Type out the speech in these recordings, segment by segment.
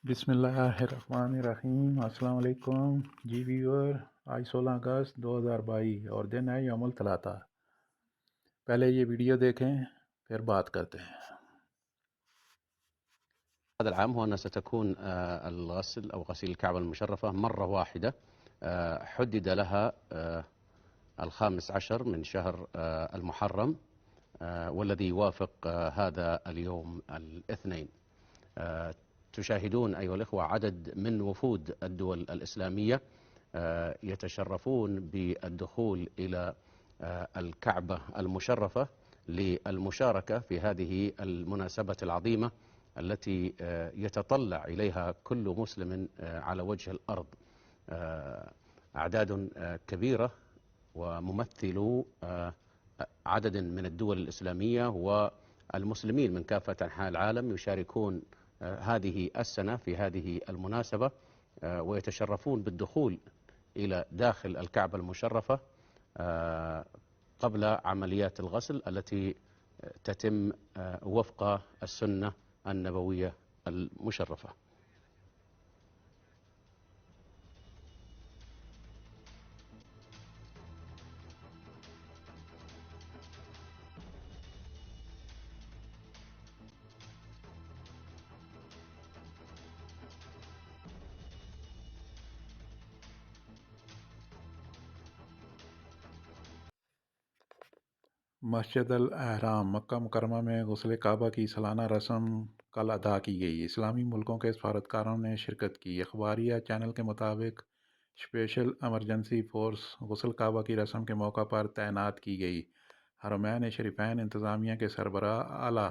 بسم اللہ الرحمن الرحیم۔ السلام علیکم جی ویور۔ آج 16 اگست 2022 اور دن ہے یوم الثلاثاء۔ پہلے یہ ویڈیو دیکھیں پھر بات کرتے ہیں۔ هذا العام هو أنها ستكون الغسل أو غسيل الكعبة المشرفة مرة واحدة، حدد لها 15 من شهر المحرم، والذي يوافق هذا اليوم الاثنين. تشاهدون أيها الإخوة عدد من وفود الدول الإسلامية يتشرفون بالدخول إلى الكعبة المشرفة للمشاركة في هذه المناسبة العظيمة التي يتطلع إليها كل مسلم على وجه الأرض. أعداد كبيرة وممثلو عدد من الدول الإسلامية والمسلمين من كافة أنحاء العالم يشاركون هذه السنة في هذه المناسبة، ويتشرفون بالدخول إلى داخل الكعبة المشرفة قبل عمليات الغسل التي تتم وفق السنة النبوية المشرفة. مسجد الاحرام مکہ مکرمہ میں غسل کعبہ کی سالانہ رسم کل ادا کی گئی۔ اسلامی ملکوں کے سفارتکاروں نے شرکت کی۔ اخباریہ چینل کے مطابق اسپیشل ایمرجنسی فورس غسل کعبہ کی رسم کے موقع پر تعینات کی گئی۔ حرمین شریفین انتظامیہ کے سربراہ اعلیٰ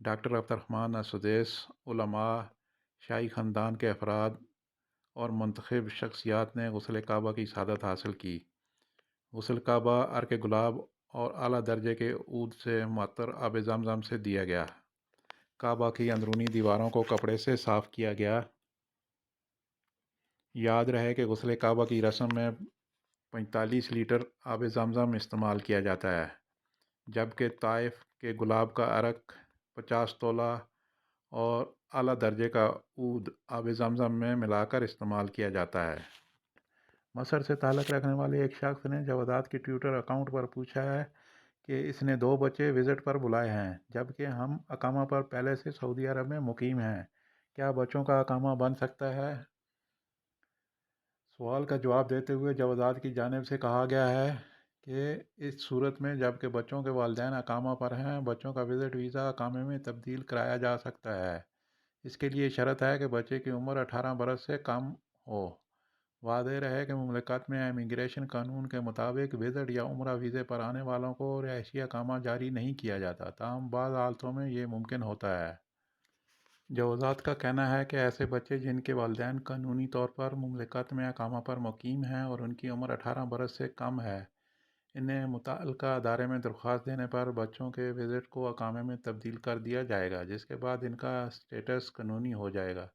ڈاکٹر عبدالرحمن السدیس، علماء، شاہی خاندان کے افراد اور منتخب شخصیات نے غسل کعبہ کی سعادت حاصل کی۔ غسل کعبہ عرق گلاب اور اعلیٰ درجے کے عود سے معطر آب زمزم سے دیا گیا۔ کعبہ کی اندرونی دیواروں کو کپڑے سے صاف کیا گیا۔ یاد رہے کہ غسل کعبہ کی رسم میں 45 لیٹر آب زمزم استعمال کیا جاتا ہے، جبکہ طائف کے گلاب کا عرق 50 تولہ اور اعلیٰ درجے کا عود آب زمزم میں ملا کر استعمال کیا جاتا ہے۔ مصر سے تعلق رکھنے والے ایک شخص نے جوادات کے ٹویٹر اکاؤنٹ پر پوچھا ہے کہ اس نے 2 بچے وزٹ پر بلائے ہیں، جبکہ ہم اقامہ پر پہلے سے سعودی عرب میں مقیم ہیں، کیا بچوں کا اقامہ بن سکتا ہے؟ سوال کا جواب دیتے ہوئے جوادات کی جانب سے کہا گیا ہے کہ اس صورت میں جبکہ بچوں کے والدین اقامہ پر ہیں، بچوں کا وزٹ ویزا اقامے میں تبدیل کرایا جا سکتا ہے۔ اس کے لیے شرط ہے کہ بچے کی عمر 18 برس سے کم ہو۔ واضح رہے کہ مملکت میں امیگریشن قانون کے مطابق وزٹ یا عمرہ ویزے پر آنے والوں کو رہائشی اقامہ جاری نہیں کیا جاتا، تاہم بعض حالتوں میں یہ ممکن ہوتا ہے۔ جوازات کا کہنا ہے کہ ایسے بچے جن کے والدین قانونی طور پر مملکت میں اقامہ پر مقیم ہیں اور ان کی عمر 18 برس سے کم ہے، انہیں متعلقہ ادارے میں درخواست دینے پر بچوں کے وزٹ کو اقامے میں تبدیل کر دیا جائے گا، جس کے بعد ان کا سٹیٹس قانونی ہو جائے گا۔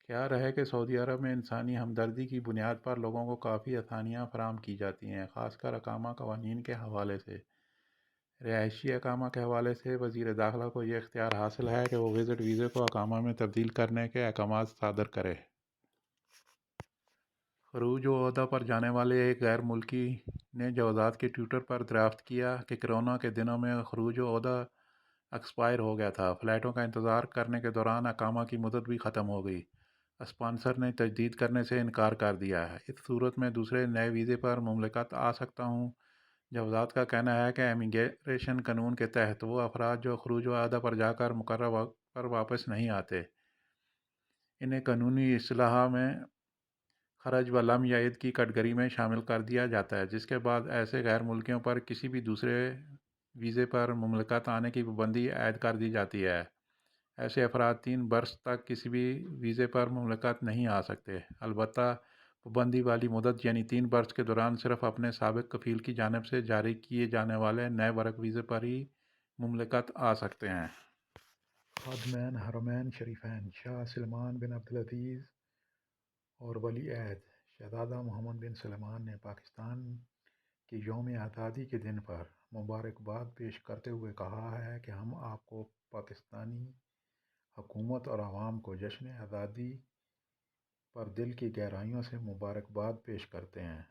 خیال رہے کہ سعودی عرب میں انسانی ہمدردی کی بنیاد پر لوگوں کو کافی آسانیاں فراہم کی جاتی ہیں، خاص کر اقامہ قوانین کے حوالے سے۔ رہائشی اقامہ کے حوالے سے وزیر داخلہ کو یہ اختیار حاصل ہے کہ وہ وزٹ ویزے کو اقامہ میں تبدیل کرنے کے احکامات صادر کرے۔ خروج و عہدہ پر جانے والے ایک غیر ملکی نے جوازات کے ٹویٹر پر دریافت کیا کہ کرونا کے دنوں میں خروج و عہدہ ایکسپائر ہو گیا تھا، فلائٹوں کا انتظار کرنے کے دوران اقامہ کی مدت بھی ختم ہو گئی۔ اسپانسر نے تجدید کرنے سے انکار کر دیا ہے، اس صورت میں دوسرے نئے ویزے پر مملکت آ سکتا ہوں۔ جوازات کا کہنا ہے کہ امیگریشن قانون کے تحت وہ افراد جو خروج و عہدہ پر جا کر مقررہ وقت پر واپس نہیں آتے، انہیں قانونی اصطلاح میں خرج و لم یعد کی کیٹگری میں شامل کر دیا جاتا ہے، جس کے بعد ایسے غیر ملکیوں پر کسی بھی دوسرے ویزے پر مملکت آنے کی پابندی عائد کر دی جاتی ہے۔ ایسے افراد 3 برس تک کسی بھی ویزے پر مملکت نہیں آ سکتے، البتہ پابندی والی مدت یعنی 3 برس کے دوران صرف اپنے سابق کفیل کی جانب سے جاری کیے جانے والے نئے ورک ویزے پر ہی مملکت آ سکتے ہیں۔ خادمین حرمین شریفین شاہ سلمان بن عبدالعزیز اور ولی عہد شہزادہ محمد بن سلمان نے پاکستان کی یوم آزادی کے دن پر مبارکباد پیش کرتے ہوئے کہا ہے کہ ہم آپ کو پاکستانی حکومت اور عوام کو جشن آزادی پر دل کی گہرائیوں سے مبارکباد پیش کرتے ہیں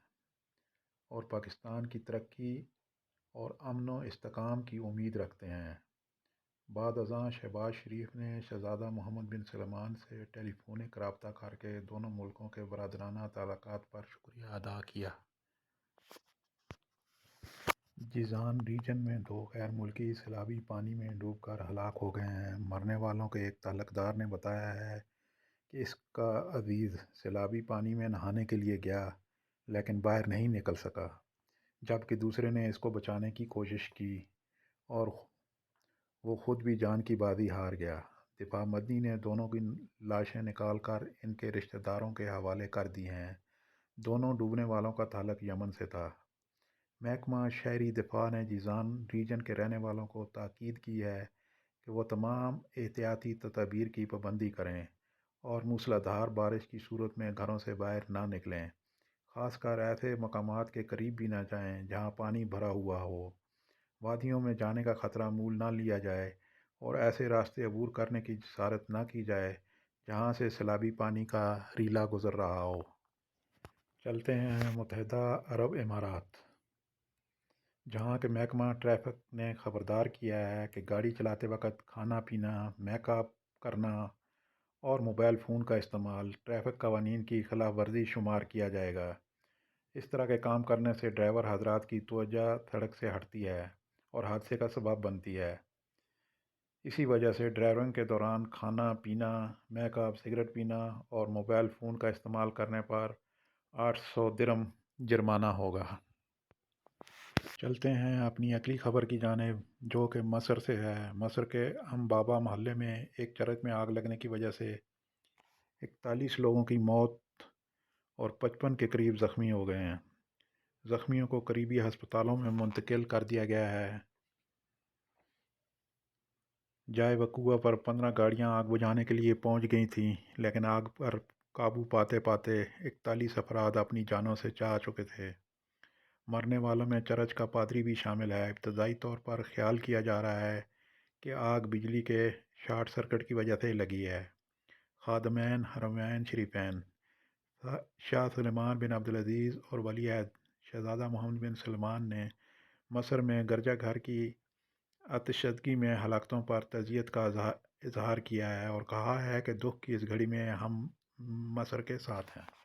اور پاکستان کی ترقی اور امن و استحکام کی امید رکھتے ہیں۔ بعد ازاں شہباز شریف نے شہزادہ محمد بن سلمان سے ٹیلی فونک رابطہ کرکے دونوں ملکوں کے برادرانہ تعلقات پر شکریہ ادا کیا۔ جیزان ریجن میں 2 غیر ملکی سیلابی پانی میں ڈوب کر ہلاک ہو گئے ہیں۔ مرنے والوں کے ایک تعلق دار نے بتایا ہے کہ اس کا عزیز سیلابی پانی میں نہانے کے لیے گیا لیکن باہر نہیں نکل سکا، جبکہ دوسرے نے اس کو بچانے کی کوشش کی اور وہ خود بھی جان کی بازی ہار گیا۔ دفاع مدنی نے دونوں کی لاشیں نکال کر ان کے رشتہ داروں کے حوالے کر دی ہیں۔ دونوں ڈوبنے والوں کا تعلق یمن سے تھا۔ محکمہ شہری دفاع نے جیزان ریجن کے رہنے والوں کو تاکید کی ہے کہ وہ تمام احتیاطی تدابیر کی پابندی کریں اور موسلا دھار بارش کی صورت میں گھروں سے باہر نہ نکلیں، خاص کر ایسے مقامات کے قریب بھی نہ جائیں جہاں پانی بھرا ہوا ہو۔ وادیوں میں جانے کا خطرہ مول نہ لیا جائے اور ایسے راستے عبور کرنے کی جسارت نہ کی جائے جہاں سے سیلابی پانی کا ریلا گزر رہا ہو۔ چلتے ہیں متحدہ عرب امارات، جہاں کے محکمہ ٹریفک نے خبردار کیا ہے کہ گاڑی چلاتے وقت کھانا پینا، میک اپ کرنا اور موبائل فون کا استعمال ٹریفک قوانین کی خلاف ورزی شمار کیا جائے گا۔ اس طرح کے کام کرنے سے ڈرائیور حضرات کی توجہ سڑک سے ہٹتی ہے اور حادثے کا سبب بنتی ہے۔ اسی وجہ سے ڈرائیونگ کے دوران کھانا پینا، میک اپ، سگریٹ پینا اور موبائل فون کا استعمال کرنے پر 800 درہم جرمانہ ہوگا۔ چلتے ہیں اپنی اگلی خبر کی جانب، جو کہ مصر سے ہے۔ مصر کے ام بابا محلے میں ایک چرچ میں آگ لگنے کی وجہ سے 41 لوگوں کی موت اور 55 کے قریب زخمی ہو گئے ہیں۔ زخمیوں کو قریبی ہسپتالوں میں منتقل کر دیا گیا ہے۔ جائے وقوع پر 15 گاڑیاں آگ بجھانے کے لیے پہنچ گئی تھیں، لیکن آگ پر قابو پاتے پاتے 41 افراد اپنی جانوں سے جا چکے تھے۔ مرنے والوں میں چرچ کا پادری بھی شامل ہے۔ ابتدائی طور پر خیال کیا جا رہا ہے کہ آگ بجلی کے شارٹ سرکٹ کی وجہ سے لگی ہے۔ خادمین حرمین شریفین شاہ سلمان بن عبدالعزیز اور ولی عہد شہزادہ محمد بن سلمان نے مصر میں گرجا گھر کی آتشزدگی میں ہلاکتوں پر تعزیت کا اظہار کیا ہے اور کہا ہے کہ دکھ کی اس گھڑی میں ہم مصر کے ساتھ ہیں۔